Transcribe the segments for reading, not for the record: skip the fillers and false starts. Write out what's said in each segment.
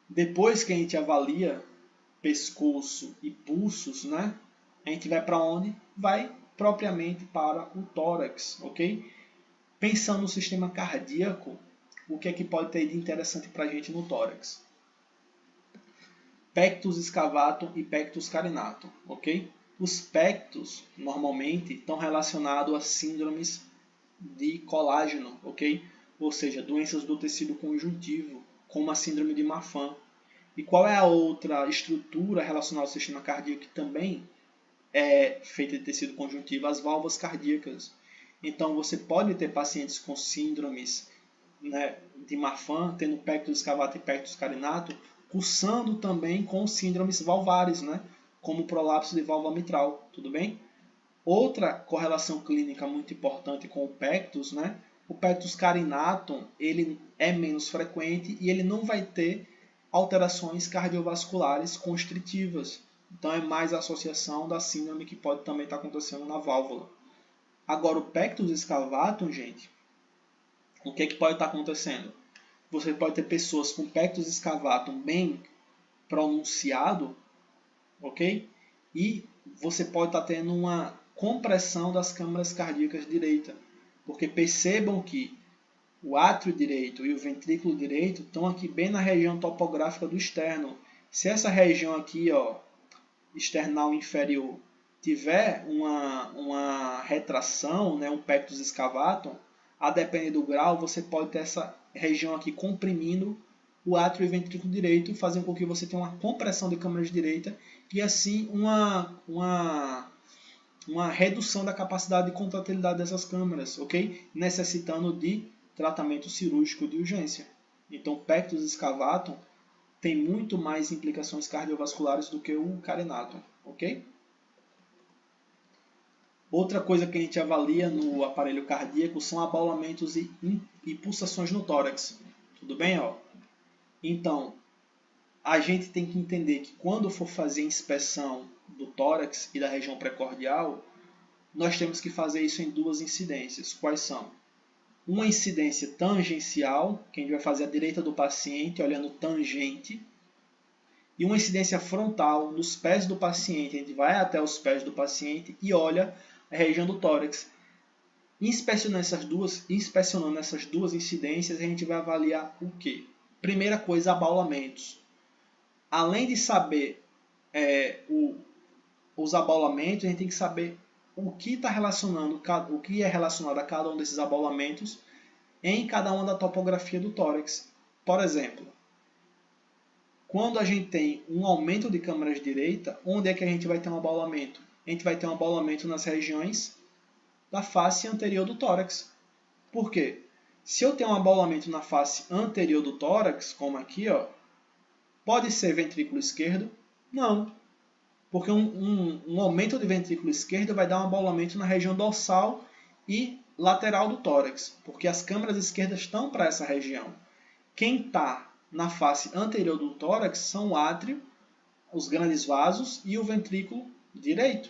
Depois que a gente avalia pescoço e pulsos, né? A gente vai para onde? Vai propriamente para o tórax, ok? Pensando no sistema cardíaco, o que é que pode ter de interessante para a gente no tórax? Pectus excavatum e pectus carinatum, ok? Os pectus, normalmente, estão relacionados a síndromes de colágeno, ok? Ou seja, doenças do tecido conjuntivo, como a síndrome de Marfan. E qual é a outra estrutura relacionada ao sistema cardíaco que também é feita de tecido conjuntivo? As válvulas cardíacas. Então, você pode ter pacientes com síndromes, né, de Marfan, tendo pectus excavatum e pectus carinatum, cursando também com síndromes valvares, né, como prolapso de válvula mitral, tudo bem? Outra correlação clínica muito importante com o pectus, né, o pectus carinatum, ele é menos frequente e ele não vai ter alterações cardiovasculares constritivas. Então é mais a associação da síndrome que pode também estar acontecendo na válvula. Agora o pectus excavatum, gente, o que é que pode estar acontecendo? Você pode ter pessoas com pectus excavatum bem pronunciado, ok? E você pode estar tendo uma compressão das câmaras cardíacas direita, porque percebam que o átrio direito e o ventrículo direito estão aqui bem na região topográfica do externo. Se essa região aqui, ó, external inferior, tiver uma retração, né, um pectus excavatum, a depender do grau, você pode ter essa região aqui comprimindo o átrio e ventrículo direito, fazendo com que você tenha uma compressão de câmara direita e assim uma redução da capacidade de contratilidade dessas câmaras, ok? Necessitando de tratamento cirúrgico de urgência. Então, pectus excavatum tem muito mais implicações cardiovasculares do que o carinatum, ok? Outra coisa que a gente avalia no aparelho cardíaco são abaulamentos e pulsações no tórax. Tudo bem? Ó? Então, a gente tem que entender que quando for fazer a inspeção do tórax e da região precordial, nós temos que fazer isso em duas incidências. Quais são? Uma incidência tangencial, que a gente vai fazer à direita do paciente, olhando tangente, e uma incidência frontal nos pés do paciente. A gente vai até os pés do paciente e olha a região do tórax. Inspecionando essas duas incidências, a gente vai avaliar o quê? Primeira coisa, abaulamentos. Além de saber os abaulamentos, a gente tem que saber o que está relacionando, o que é relacionado a cada um desses abaulamentos em cada uma da topografia do tórax. Por exemplo, quando a gente tem um aumento de câmaras direita, onde é que a gente vai ter um abaulamento? A gente vai ter um abaulamento nas regiões da face anterior do tórax. Por quê? Se eu tenho um abaulamento na face anterior do tórax, como aqui, ó, pode ser ventrículo esquerdo? Não. Porque um aumento de ventrículo esquerdo vai dar um abaulamento na região dorsal e lateral do tórax, porque as câmaras esquerdas estão para essa região. Quem está na face anterior do tórax são o átrio, os grandes vasos e o ventrículo direito.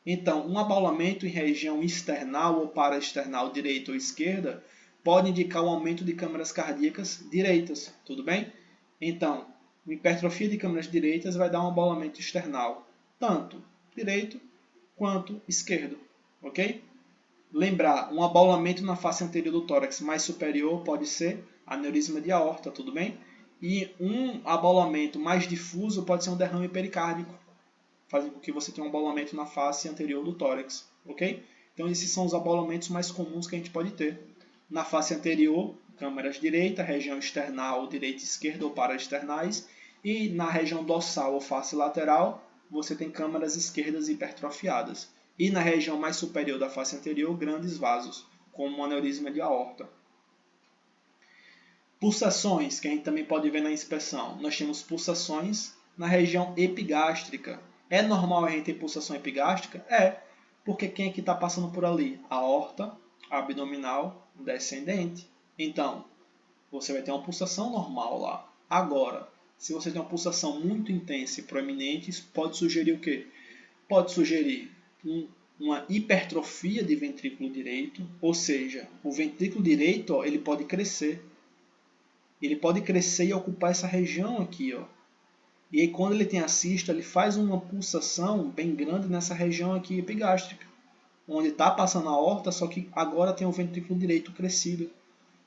Então, um abaulamento em região external ou paraexternal direita ou esquerda pode indicar o aumento de câmaras cardíacas direitas, tudo bem? Então, uma hipertrofia de câmaras direitas vai dar um abaulamento external, tanto direito quanto esquerdo, ok? Lembrar, um abaulamento na face anterior do tórax mais superior pode ser aneurisma de aorta, tudo bem? E um abaulamento mais difuso pode ser um derrame pericárdico, fazendo com que você tenha um abaulamento na face anterior do tórax, ok? Então esses são os abaulamentos mais comuns que a gente pode ter. Na face anterior, câmaras direita, região external, direita e esquerda ou paraexternais, e na região dorsal ou face lateral, você tem câmaras esquerdas hipertrofiadas. E na região mais superior da face anterior, grandes vasos, como um aneurisma de aorta. Pulsações, que a gente também pode ver na inspeção. Nós temos pulsações na região epigástrica. É normal a gente ter pulsação epigástrica? É, porque quem é que está passando por ali? A aorta abdominal descendente. Então, você vai ter uma pulsação normal lá. Agora, se você tem uma pulsação muito intensa e proeminente, isso pode sugerir o quê? Pode sugerir uma hipertrofia de ventrículo direito, ou seja, o ventrículo direito ele pode crescer. Ele pode crescer e ocupar essa região aqui, ó. E aí quando ele tem a sístole, ele faz uma pulsação bem grande nessa região aqui epigástrica, onde está passando a aorta, só que agora tem o ventrículo direito crescido.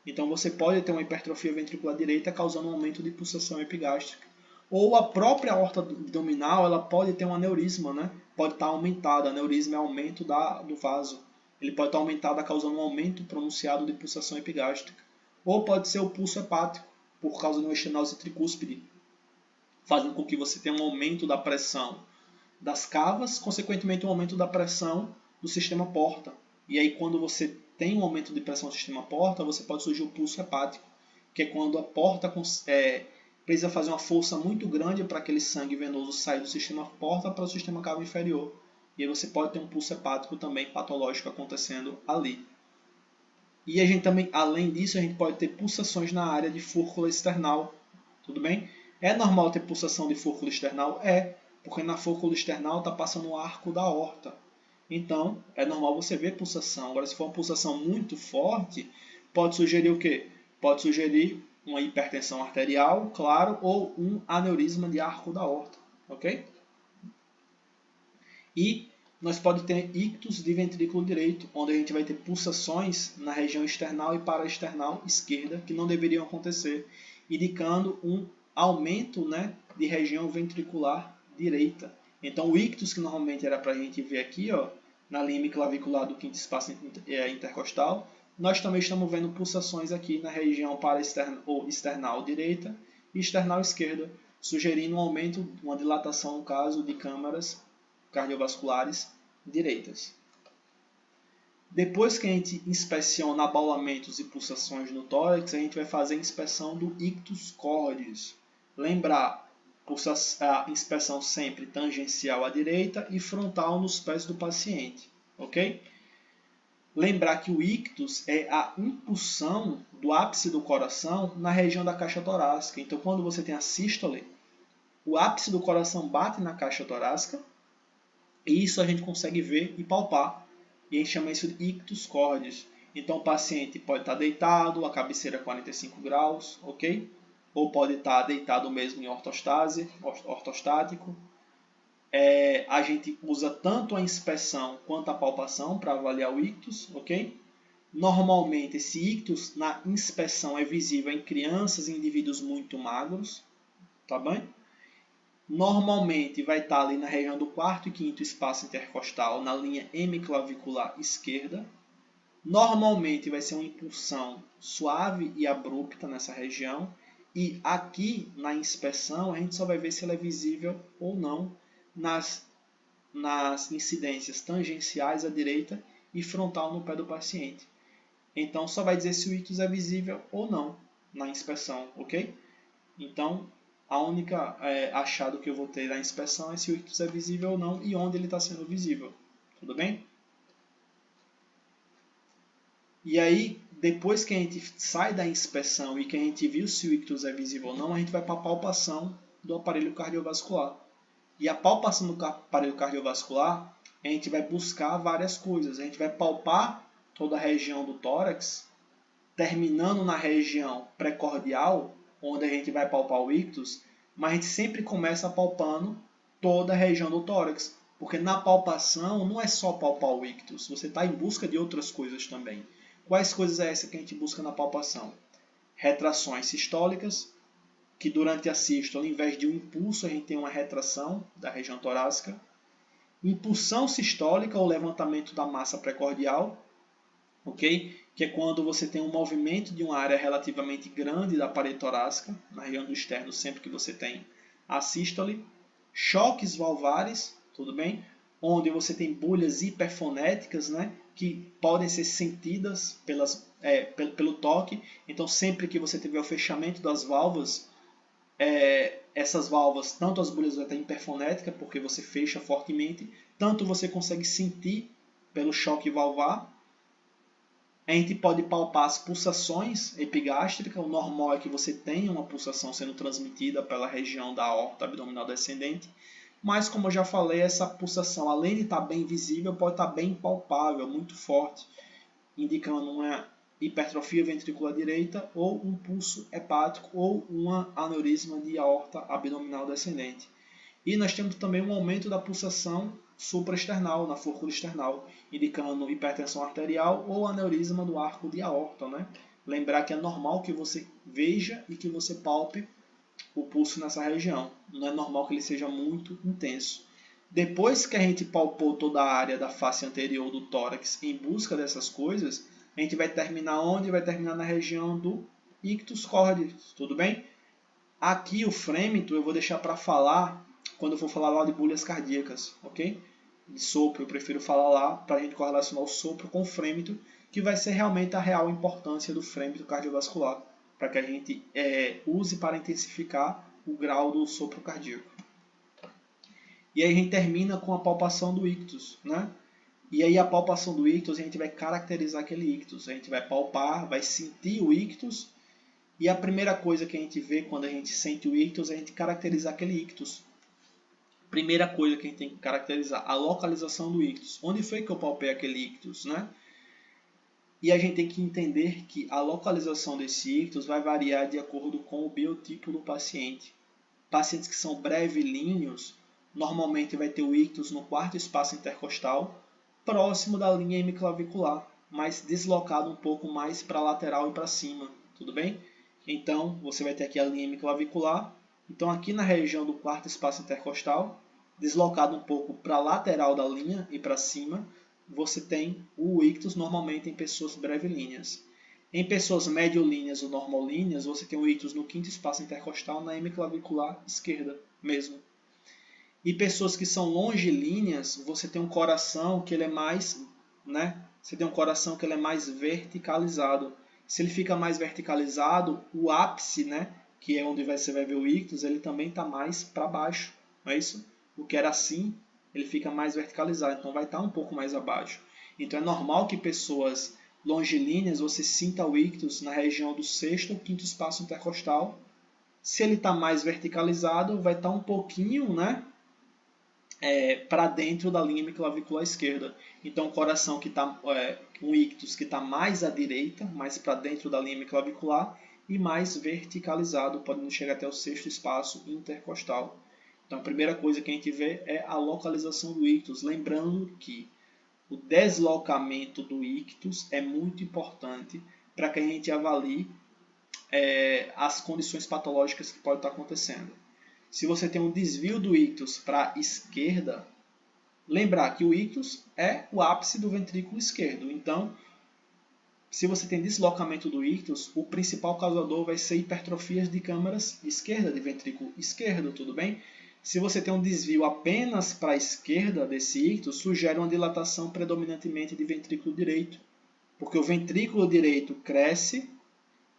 Então você pode ter uma hipertrofia ventricular direita causando um aumento de pulsação epigástrica. Ou a própria aorta abdominal, ela pode ter um aneurisma, né? Pode estar aumentada. Aneurisma é aumento do vaso. Ele pode estar aumentada causando um aumento pronunciado de pulsação epigástrica. Ou pode ser o pulso hepático, por causa de uma estenose tricúspide, fazendo com que você tenha um aumento da pressão das cavas, consequentemente um aumento da pressão do sistema porta. E aí quando você tem um aumento de pressão do sistema porta, você pode surgir o pulso hepático, que é quando a porta precisa fazer uma força muito grande para aquele sangue venoso sair do sistema porta para o sistema cavo inferior. E aí você pode ter um pulso hepático também patológico acontecendo ali. E a gente também, além disso, a gente pode ter pulsações na área de fúrcula external. Tudo bem? É normal ter pulsação de fúrcula external? É, porque na fúrcula external está passando o arco da aorta. Então, é normal você ver pulsação. Agora, se for uma pulsação muito forte, pode sugerir o quê? Pode sugerir uma hipertensão arterial, claro, ou um aneurisma de arco da aorta. Ok? E nós podemos ter ictus de ventrículo direito, onde a gente vai ter pulsações na região external e paraexternal esquerda, que não deveriam acontecer, indicando um aumento, né, de região ventricular direita. Então o ictus, que normalmente era para a gente ver aqui, ó, na linha clavicular do quinto espaço intercostal, nós também estamos vendo pulsações aqui na região paraexternal ou external direita e external esquerda, sugerindo um aumento, uma dilatação, no caso, de câmaras cardiovasculares direitas. Depois que a gente inspeciona abaulamentos e pulsações no tórax, a gente vai fazer a inspeção do ictus cordis. Lembrar, a inspeção sempre tangencial à direita e frontal nos pés do paciente. Ok? Lembrar que o ictus é a impulsão do ápice do coração na região da caixa torácica. Então, quando você tem a sístole, o ápice do coração bate na caixa torácica, e isso a gente consegue ver e palpar. E a gente chama isso de ictus cordis. Então o paciente pode estar deitado, a cabeceira 45 graus, ok? Ou pode estar deitado mesmo em ortostase, ortostático. A gente usa tanto a inspeção quanto a palpação para avaliar o ictus, ok? Normalmente esse ictus na inspeção é visível em crianças e indivíduos muito magros, tá bem? Normalmente vai estar ali na região do quarto e quinto espaço intercostal, na linha hemiclavicular esquerda. Normalmente vai ser uma impulsão suave e abrupta nessa região. E aqui na inspeção a gente só vai ver se ela é visível ou não nas incidências tangenciais à direita e frontal no pé do paciente. Então só vai dizer se o ictus é visível ou não na inspeção, ok? Então, a única achado que eu vou ter na inspeção é se o ictus é visível ou não e onde ele está sendo visível. Tudo bem? E aí, depois que a gente sai da inspeção e que a gente viu se o ictus é visível ou não, a gente vai para a palpação do aparelho cardiovascular. E a palpação do aparelho cardiovascular, a gente vai buscar várias coisas. A gente vai palpar toda a região do tórax, terminando na região precordial, onde a gente vai palpar o ictus, mas a gente sempre começa palpando toda a região do tórax, porque na palpação não é só palpar o ictus, você está em busca de outras coisas também. Quais coisas é essa que a gente busca na palpação? Retrações sistólicas, que durante a sístole, ao invés de um impulso, a gente tem uma retração da região torácica. Impulsão sistólica, ou levantamento da massa precordial, ok? Que é quando você tem um movimento de uma área relativamente grande da parede torácica, na região do externo, sempre que você tem a sístole. Choques valvares, tudo bem? Onde você tem bolhas hiperfonéticas, né? Que podem ser sentidas pelo toque. Então, sempre que você tiver o fechamento das válvulas, essas válvulas, tanto as bolhas vão estar hiperfonéticas, porque você fecha fortemente, tanto você consegue sentir pelo choque valvar. A gente pode palpar as pulsações epigástricas. O normal é que você tenha uma pulsação sendo transmitida pela região da aorta abdominal descendente. Mas, como eu já falei, essa pulsação, além de estar bem visível, pode estar bem palpável, muito forte, indicando hipertrofia ventricular direita, ou um pulso hepático, ou uma aneurisma de aorta abdominal descendente. E nós temos também um aumento da pulsação supraesternal, na fúrcula external, indicando hipertensão arterial ou aneurisma do arco de aorta, né? Lembrar que é normal que você veja e que você palpe o pulso nessa região. Não é normal que ele seja muito intenso. Depois que a gente palpou toda a área da face anterior do tórax em busca dessas coisas, a gente vai terminar onde? Vai terminar na região do ictus cordis, tudo bem? Aqui o frêmito eu vou deixar para falar quando eu for falar lá de bolhas cardíacas, ok? De sopro, eu prefiro falar lá para a gente correlacionar o sopro com o frêmito, que vai ser realmente a real importância do frêmito cardiovascular, para que a gente use para intensificar o grau do sopro cardíaco. E aí a gente termina com a palpação do ictus, né? E aí a palpação do ictus a gente vai caracterizar aquele ictus, a gente vai palpar, vai sentir o ictus, e a primeira coisa que a gente vê quando a gente sente o ictus é a gente caracterizar aquele ictus. Primeira coisa que a gente tem que caracterizar, a localização do ictus. Onde foi que eu palpei aquele ictus, né? E a gente tem que entender que a localização desse ictus vai variar de acordo com o biotipo do paciente. Pacientes que são brevilíneos, normalmente vai ter o ictus no quarto espaço intercostal, próximo da linha hemiclavicular, mas deslocado um pouco mais para a lateral e para cima, tudo bem? Então, você vai ter aqui a linha hemiclavicular. Então, aqui na região do quarto espaço intercostal, deslocado um pouco para a lateral da linha e para cima, você tem o ictus normalmente em pessoas brevilíneas. Em pessoas mediolíneas ou normolíneas, você tem o ictus no quinto espaço intercostal, na hemiclavicular esquerda mesmo. E pessoas que são longilíneas, você tem um coração que ele é mais, né? Você tem um coração que ele é mais verticalizado. Se ele fica mais verticalizado, o ápice, né, que é onde você vai ver o ictus, ele também está mais para baixo, não é isso? O que era assim, ele fica mais verticalizado, então vai estar um pouco mais abaixo. Então é normal que pessoas longilíneas você sinta o ictus na região do sexto ou quinto espaço intercostal. Se ele está mais verticalizado, vai estar um pouquinho, né, para dentro da linha hemiclavicular esquerda. Então o coração que está um ictus que está mais à direita, mais para dentro da linha hemiclavicular e mais verticalizado, podendo chegar até o sexto espaço intercostal. Então a primeira coisa que a gente vê é a localização do ictus, lembrando que o deslocamento do ictus é muito importante para que a gente avalie as condições patológicas que podem estar acontecendo. Se você tem um desvio do ictus para a esquerda, lembrar que o ictus é o ápice do ventrículo esquerdo. Então, se você tem deslocamento do ictus, o principal causador vai ser hipertrofias de câmaras esquerda, de ventrículo esquerdo, tudo bem? Se você tem um desvio apenas para a esquerda desse ictus, sugere uma dilatação predominantemente de ventrículo direito, porque o ventrículo direito cresce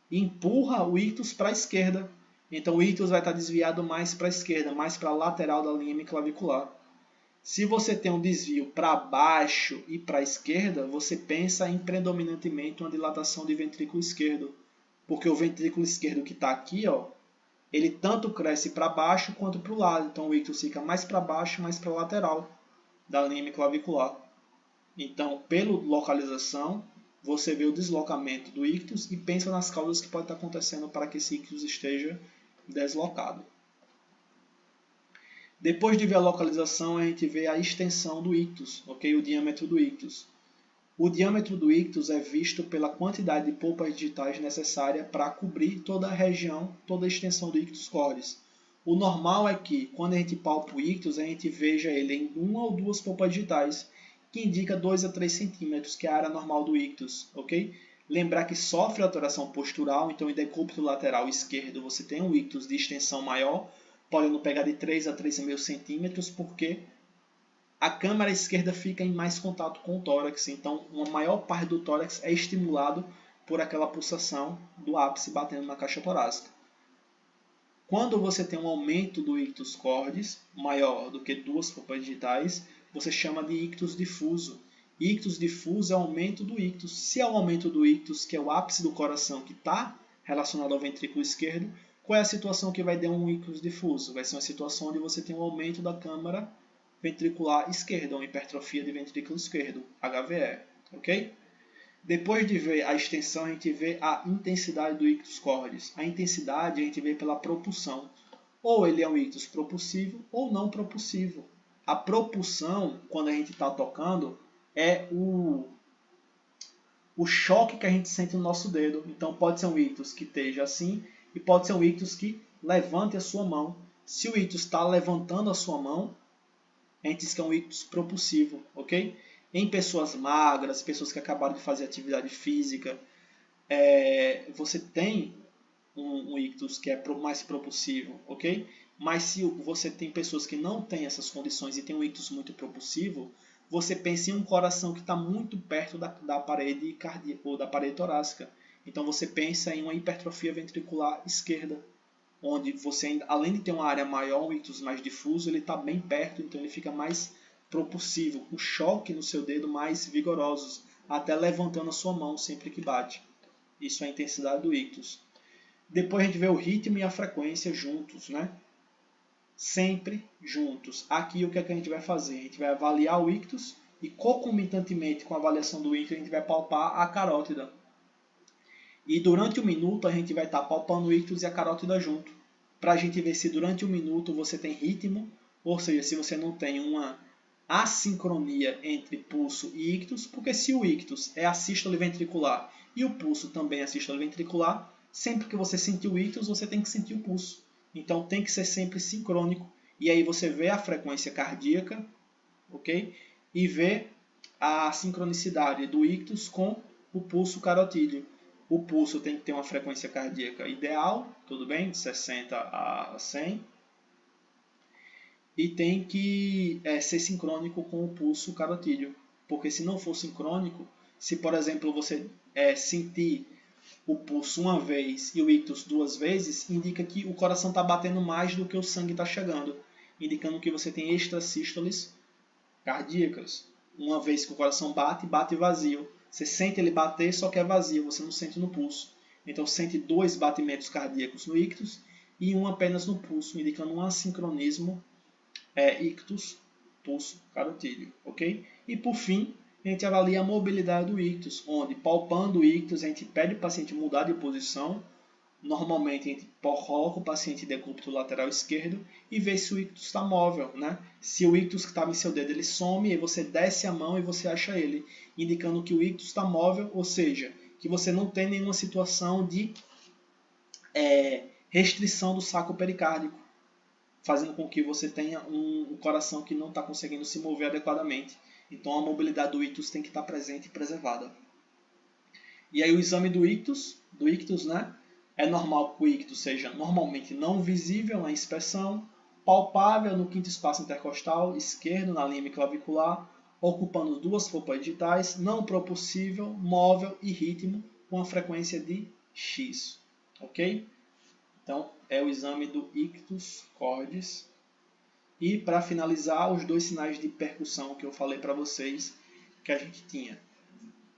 e empurra o ictus para a esquerda. Então o ictus vai estar desviado mais para a esquerda, mais para a lateral da linha hemiclavicular. Se você tem um desvio para baixo e para a esquerda, você pensa em predominantemente uma dilatação de ventrículo esquerdo. Porque o ventrículo esquerdo que está aqui, ó, ele tanto cresce para baixo quanto para o lado. Então o ictus fica mais para baixo, mais para a lateral da linha hemiclavicular. Então, pela localização, você vê o deslocamento do ictus e pensa nas causas que podem estar acontecendo para que esse ictus esteja deslocado. Depois de ver a localização, a gente vê a extensão do ictus, ok? O diâmetro do ictus. O diâmetro do ictus é visto pela quantidade de polpas digitais necessária para cobrir toda a região, toda a extensão do ictus cordis. O normal é que, quando a gente palpa o ictus, a gente veja ele em uma ou duas polpas digitais, que indica 2 a 3 centímetros, que é a área normal do ictus, ok? Lembrar que sofre alteração postural, então em decúbito lateral esquerdo você tem um ictus de extensão maior, podendo pegar de 3 a 3,5 centímetros, porque a câmara esquerda fica em mais contato com o tórax, então uma maior parte do tórax é estimulado por aquela pulsação do ápice batendo na caixa torácica. Quando você tem um aumento do ictus cordis maior do que duas polpas digitais, você chama de ictus difuso. Ictus difuso é o aumento do ictus. Se é o aumento do ictus, que é o ápice do coração que está relacionado ao ventrículo esquerdo, qual é a situação que vai dar um ictus difuso? Vai ser uma situação onde você tem um aumento da câmara ventricular esquerda, uma hipertrofia de ventrículo esquerdo, HVE, ok? Depois de ver a extensão, a gente vê a intensidade do ictus cordis. A intensidade a gente vê pela propulsão. Ou ele é um ictus propulsivo ou não propulsivo. A propulsão, quando a gente está tocando, é o choque que a gente sente no nosso dedo. Então pode ser um ictus que esteja assim e pode ser um ictus que levante a sua mão. Se o ictus está levantando a sua mão, a gente diz que é um ictus propulsivo, ok? Em pessoas magras, pessoas que acabaram de fazer atividade física, você tem um ictus que é mais propulsivo, ok? Mas se você tem pessoas que não têm essas condições e tem um ictus muito propulsivo, você pensa em um coração que está muito perto da parede cardíaca ou da parede torácica. Então você pensa em uma hipertrofia ventricular esquerda, onde você, além de ter uma área maior, um ictus mais difuso, ele está bem perto, então ele fica mais propulsivo, com choque no seu dedo mais vigorosos, até levantando a sua mão sempre que bate. Isso é a intensidade do ictus. Depois a gente vê o ritmo e a frequência juntos, né? Sempre juntos. Aqui o que é que a gente vai fazer? A gente vai avaliar o ictus e concomitantemente com a avaliação do ictus a gente vai palpar a carótida. E durante um minuto a gente vai estar palpando o ictus e a carótida junto. Para a gente ver se durante um minuto você tem ritmo, ou seja, se você não tem uma assincronia entre pulso e ictus, porque se o ictus é a sístole ventricular e o pulso também é a sístole ventricular, sempre que você sentir o ictus, você tem que sentir o pulso. Então tem que ser sempre sincrônico. E aí você vê a frequência cardíaca, ok? E vê a sincronicidade do ictus com o pulso carotídeo. O pulso tem que ter uma frequência cardíaca ideal, tudo bem? De 60 a 100. E tem que ser sincrônico com o pulso carotídeo. Porque se não for sincrônico, se por exemplo você sentir o pulso uma vez e o ictus duas vezes, indica que o coração está batendo mais do que o sangue está chegando, indicando que você tem extrasístoles cardíacas. Uma vez que o coração bate, bate vazio. Você sente ele bater, só que é vazio, você não sente no pulso. Então sente 2 batimentos cardíacos no ictus e um apenas no pulso, indicando um assincronismo ictus, pulso carotídeo, ok? E por fim, a gente avalia a mobilidade do ictus, onde palpando o ictus a gente pede o paciente mudar de posição. Normalmente a gente coloca o paciente de decúbito lateral esquerdo e vê se o ictus está móvel, né? Se o ictus que estava em seu dedo ele some, aí você desce a mão e você acha ele, indicando que o ictus está móvel, ou seja, que você não tem nenhuma situação de restrição do saco pericárdico, fazendo com que você tenha um coração que não está conseguindo se mover adequadamente. Então a mobilidade do ictus tem que estar presente e preservada. E aí o exame do ictus, né? É normal que o ictus seja normalmente não visível na inspeção, palpável no quinto espaço intercostal esquerdo na linha clavicular, ocupando 2 polpas digitais, não propulsível, móvel e ritmo com a frequência de X. Ok? Então, é o exame do ictus cordis. E, para finalizar, os 2 sinais de percussão que eu falei para vocês que a gente tinha.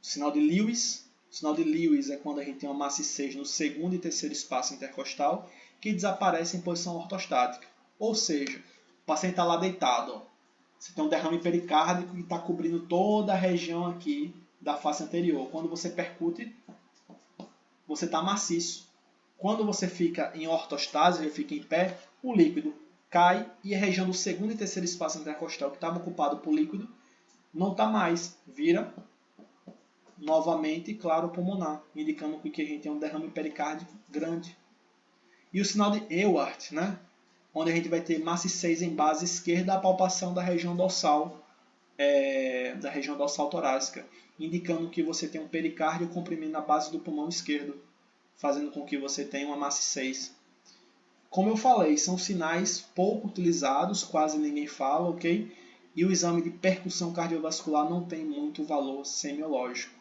O sinal de Lewis. O sinal de Lewis é quando a gente tem uma massa 6 no segundo e terceiro espaço intercostal que desaparece em posição ortostática. Ou seja, o paciente está lá deitado. Ó. Você tem um derrame pericárdico que está cobrindo toda a região aqui da face anterior. Quando você percute, você está maciço. Quando você fica em ortostase, ele fica em pé, o líquido cai e a região do segundo e terceiro espaço intercostal que estava ocupado por líquido não está mais, vira novamente claro pulmonar, indicando que a gente tem um derrame pericárdico grande. E o sinal de Ewart, né? Onde a gente vai ter massa 6 em base esquerda, a palpação da região dorsal torácica, indicando que você tem um pericárdio comprimido na base do pulmão esquerdo, fazendo com que você tenha uma massa 6. Como eu falei, são sinais pouco utilizados, quase ninguém fala, ok? E o exame de percussão cardiovascular não tem muito valor semiológico.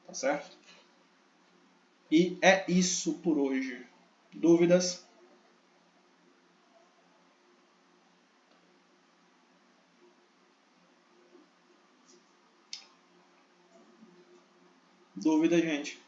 Tá certo? E é isso por hoje. Dúvidas? Dúvida, gente?